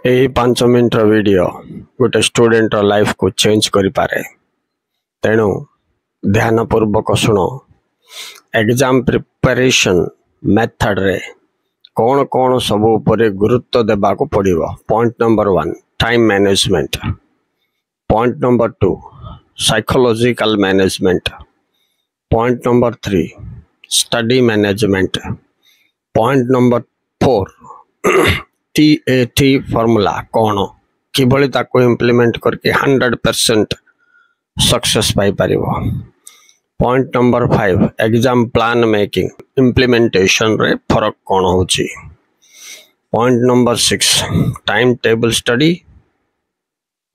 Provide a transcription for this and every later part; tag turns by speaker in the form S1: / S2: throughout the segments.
S1: यही 5 minute video गोटे student life को चेंज करि पारे। तेणु ध्यान पूर्वक शुण। एग्जाम प्रिपरेशन मेथड रे कौन कौन सब उपरे गुरुत्व देबा को पड़िबो। Point number 1 time management, point number 2 psychological management, point number 3 study management, point number 4 TAT formula कौन किभली ताको इम्प्लीमेंट करके 100% सक्सेस पाई परिबो। Point number 5 exam plan making implementation रे फरक कौन होची। Point number 6 time table study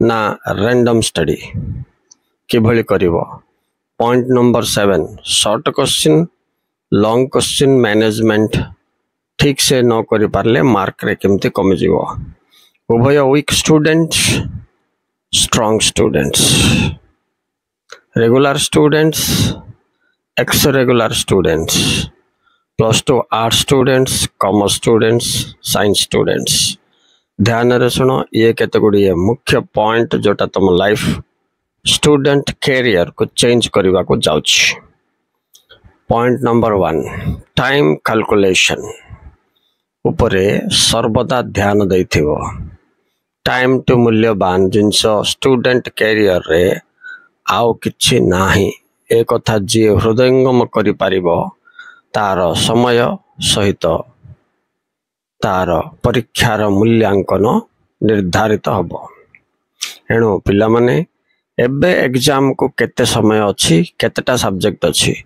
S1: ना रैंडम स्टडी किभली करिवो। Point number 7 short question long question management ठीक से न करि पारले मार्क रे केमते कमी जीवो। उभय weak students strong students, regular students ex regular students, +2 arts students, commerce students, science students. ध्यान रे सुनो, ये केते गुडी मुख्य पॉइंट जोटा तुम लाइफ स्टूडेंट कैरियर को चेंज करबा को जाउछि। पॉइंट नंबर 1 टाइम कैलकुलेशन उपरे सर्वदा ध्यान दैथिबो। टाइम टू मूल्यवान जिनस स्टूडेंट कैरियर रे आउ किछि नाही। ए कथा जी हृदयंगम करि पारिबो तार समय सहित तार परीक्षार मूल्यांकन निर्धारित हबो। एणु पिला माने एबे एग्जाम को केते समय अछि, केतेटा सब्जेक्ट अछि,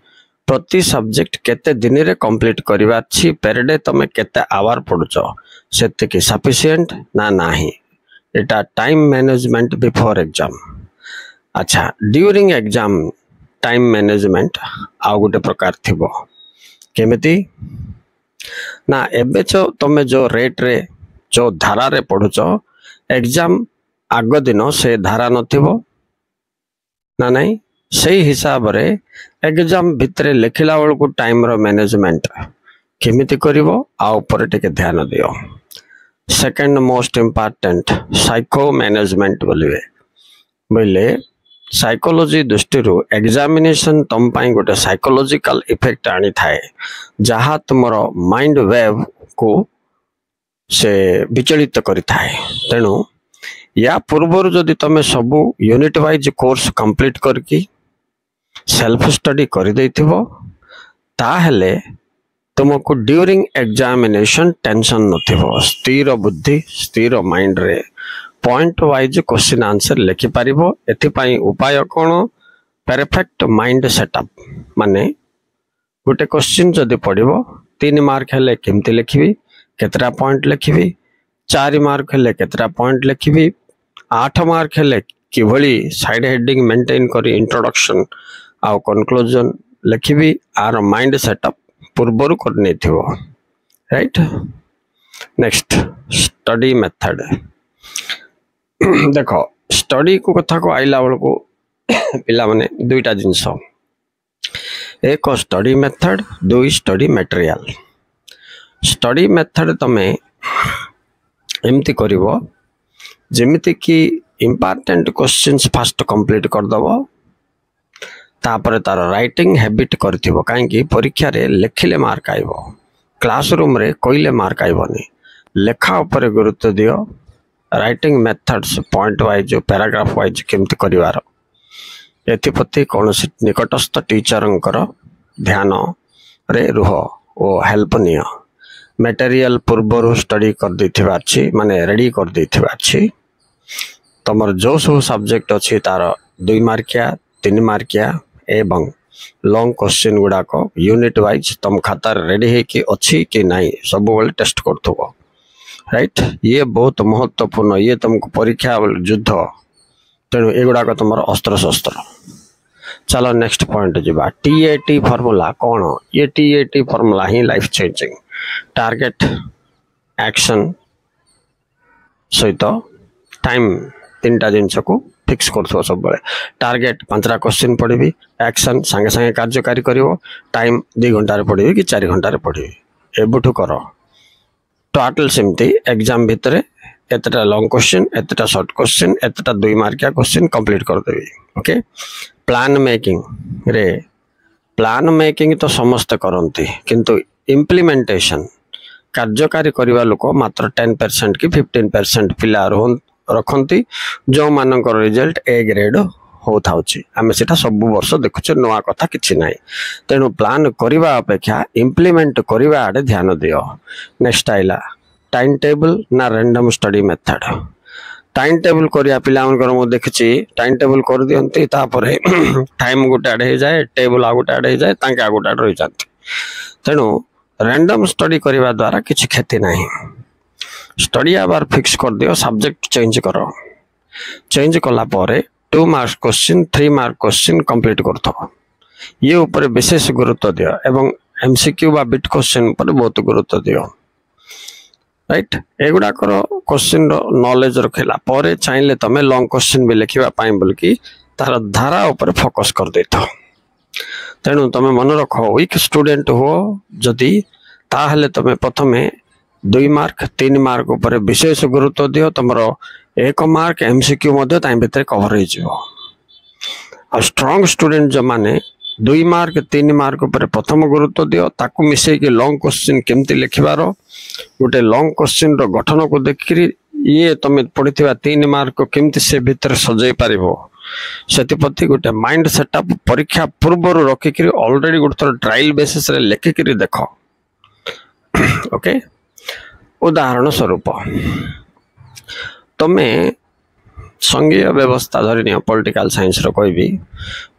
S1: प्रति सब्जेक्ट केते दिन रे कंप्लीट करिवा छी, पर डे तमे केते आवर पढुचो सेते कि सफिशिएंट ना नाही। एटा टाइम मैनेजमेंट बिफोर एग्जाम। अच्छा, ड्यूरिंग एग्जाम टाइम मैनेजमेंट आ गोटे प्रकार थिबो। केमिति ना एबे जो तमे जो रेट रे जो धारा रे पढुचो एग्जाम आग दिन से धारा नथिबो ना नहीं। सही हिसाब रे एग्जाम भितरे लिखिला बेलू टाइम रो मैनेजमेंट केमिति करिवो आ ऊपर टिके ध्यान दियो। Second most important psycho management बोले साइकोलॉजी दृष्टि एग्जामिनेशन तुम पाई गोटे साइकोलॉजिकल इफेक्ट आनी थाए जहा तुमरो माइंड वेव को से विचलित करि थाए। तेणु या पूर्वर जदि तमे सबु यूनिट वाइज कोर्स कंप्लीट करकी सेल्फ स्टडी कर देथिबो ताहले तुमको ड्यूरिंग एग्जामिनेशन टेंशन नथिबो। स्थिर बुद्धि स्थिर माइंड रे पॉइंट वाइज क्वेश्चन आंसर लिखि पारिबो। एथि पई उपाय कोन, परफेक्ट माइंड सेटअप माने गोटे क्वेश्चन जदि पढिबो 3 मार्क हेले केमति लिखिबी, केतरा पॉइंट लिखिबी, 4 मार्क हेले केतरा पॉइंट लिखिबी, 8 मार्क हेले किभली साइड हेडिंग मेंटेन करी इंट्रोडक्शन आ कंक्लूजन लिखिबी। आर माइंड सेटअप पूर्वरु करने थिबो। राइट। Next study method. देखो स्टडी को कथा को आइला बेल को पिला माने दुईटा जिंस, एक study method, 2 study material. Study method तमे एमती करिवो जेमिति कि इंपोर्टेंट क्वेश्चंस फास्ट कंप्लीट कर दबो, तापर तार राइटिंग हैबिट करथिबो। काहे कि परीक्षा रे लिखिले मार्क आइबो, क्लासरूम रे कोइले मार्क आइबोनी। लेखा ऊपर गुरुत्व दियो। Writing methods point wise paragraph wise केमति करिवार एथिपति कोनोसी निकटस्थ टीचरंकर ध्यान रे रुह ओ हेल्प नियो। मटेरियल पूर्वरु स्टडी कर दैथिबा अछि माने रेडी कर दैथिबा अछि। तमर जो सब सब्जेक्ट अछि तार 2 मार्किया 3 मार्किया एवं लॉन्ग क्वेश्चन गुडा को यूनिट वाइज तुम खाता रेडी है कि अच्छी कि नहीं सब बेले टेस्ट करथबो। राइट। ये बहुत महत्वपूर्ण, ये तुमको परीक्षा युद्ध। तेणु एगुड़ा तुम अस्त्र शस्त्र। चलो नेक्स्ट पॉइंट जीवा। TAT फॉर्मूला कौन। ये TAT फॉर्मूला ही लाइफ चेंजिंग। टारगेट एक्शन सहित टाइम 3टा जिनस को फिक्स करथो। सब बेले टारगेट 5टा क्वेश्चन पढ़ी, एक्शन संगे संगे कार्यकारी करिवो, टाइम 2 घंटा रे पढ़ी कि 4 घंटा रे पढ़ी एबुठु करो। टोटल सेमती एग्जाम भितरे एतटा लॉन्ग क्वेश्चन एतटा शॉर्ट क्वेश्चन एतटा 2 मार्किया क्वेश्चन कंप्लीट कर देबी ओके प्लान मेकिंग रे प्लान मेकिंग तो समस्त करती किंतु इम्प्लीमेंटेशन कार्यकारी करने लोक मात्र 10% कि 15% पिला रखती जो मानकर रिजल्ट ए ग्रेड होता आम से सब वर्ष देखुचे नुआ कथा किसी ना तेणु प्लान करने अपेक्षा इम्प्लीमेंट करने आड़े ध्यान दियो नेक्स्ट आइला टाइम टेबल ना random study method time table करिया पिला मनकर मो देखछि टाइम टेबल कर दियंती तापरे टाइम गोटे आड़े जाए टेबल आ गोटे आड़े जाए तांके आ गोटे आड़े रहि जांती तेणु रैंडम स्टडी करने द्वारा किसी क्षति नहीं स्टडी आवर फिक्स कर दियो सब्जेक्ट चेंज करो चेंज कला परे 2 marks question 3 mark question complete करथो ये ऊपर विशेष गुरुत्व दियो एवं एमसीक्यू बा बिट क्वेश्चन पर बहुत गुरुत्व दियो राइट एगुड़ा क्वेश्चन नॉलेज रखला परे चाहिले तमे लॉन्ग क्वेश्चन भी लिखिबा पाई बोलकी तार धारा ऊपर फोकस कर देथो तेणु तमे मन रख वीक स्टूडेंट हो जदि ताहले तमे प्रथमे 2 मार्क 3 मार्क ऊपर विशेष गुरुत्व दियो तुमरो 1 मार्क एमसीक्यू मध्य ताई भितर कवर हो जिवो आ स्ट्रांग स्टूडेंट जो माने 2 मार्क 3 मार्क ऊपर प्रथम गुरुत्व दियो ताकू मिसे कि लॉन्ग क्वेश्चन केमती लिखिबार गोटे लॉन्ग क्वेश्चन रो गठन को देखिरी ये तमे पढिथिबा 3 मार्क को केमती से भीतर सजाई पारिबो सेतिपति गोटे माइंड सेटअप परीक्षा पूर्व रखिक ऑलरेडी गोटे थोड़ा ट्रायल बेसिस रे लिखिक देख ओके उदाहरण स्वरूप तमे संघीय व्यवस्था धरी पॉलिटिकल साइंस रो कोई भी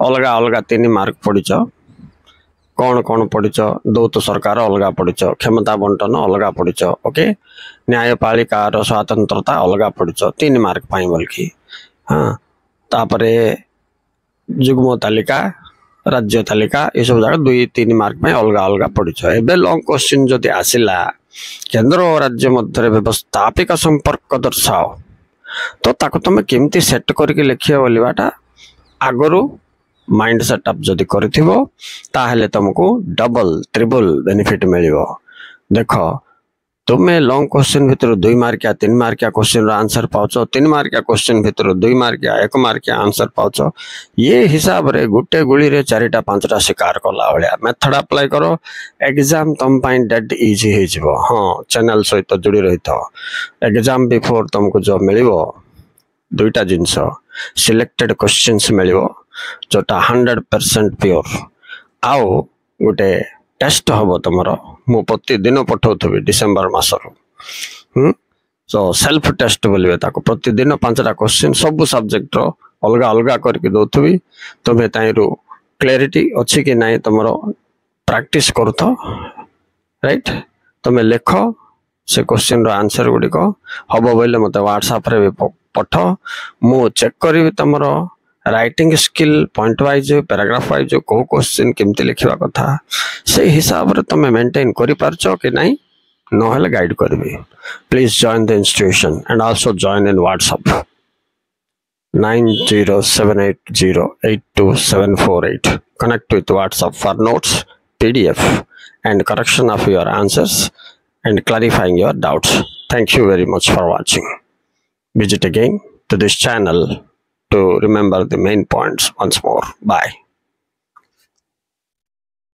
S1: अलग अलग 3 मार्क पढ़िच कौन कौन पढ़िच दौत सरकार अलग पढ़िच क्षमता बंटन अलग पढ़िच ओके न्यायपालिकार स्वतंत्रता अलग पढ़िच 3 मार्क पाई बोलकी हाँ तापरे जुग्म तालिका राज्य तालिका ये सब जगह 2-3 मार्क में अलग अलग पढ़िच एबे लॉन्ग क्वेश्चन जदि आसिला केंद्र और राज्य मध्य व्यवस्थापिका संपर्क दर्शाओ तो ताको तुम केमती सेट करके लिखिए बोलवाटा आगरू माइंड सेटअप जदि करथिबो ताहले तुमको डबल ट्रिपल बेनिफिट मिलिबो देखो तुम्हें लॉन्ग क्वेश्चन भितर 2 मार्किया 3 मार्किया क्वेश्चन रो आंसर पाउछ 3 मार्किया क्वेश्चन भितर 2 मार्किया 1 मार्किया आंसर पाउछ ये हिसाब रे गुटे गुली रे 4टा 5टा शिकार कला भलिया मेथड अप्लाई करो एग्जाम तुम पाइन डेड इजी हे जिवो हां चैनल सहित जुड़ी रहितो एग्जाम बिफोर तुमको जो मिलिबो 2टा जिंस सिलेक्टेड क्वेश्चंस मिलिबो जोटा 100% प्योर आउ गुटे टेस्ट हम तुम मु प्रतिदिन पठाऊथि डिसेम्बर मसर सो सेल्फ टेस्ट बोलिए प्रतिदिन 5टा क्वेश्चन सब सब्जेक्ट अलग अलग करके दौथि तुम्हें ताइरु क्लैरिटी अच्छी कि नहीं तुम प्रैक्टिस करुथ राइट तुम्हें लिख से क्वेश्चन रो आंसर गुड़िक हम बोले मत व्हाट्सएप रे पठ मु चेक करी तुम writing skill point wise paragraph wise को क्वेश्चन केमती लिखा कथा से हिसाब रे तुम मेंटेन करि पारछो कि नहीं नहले गाइड करबी please join the institution and also join in WhatsApp 9078082748 connect with WhatsApp for notes PDF and correction of your answers and clarifying your doubts. Thank you very much for watching. Visit again to this channel to remember the main points once more. Bye.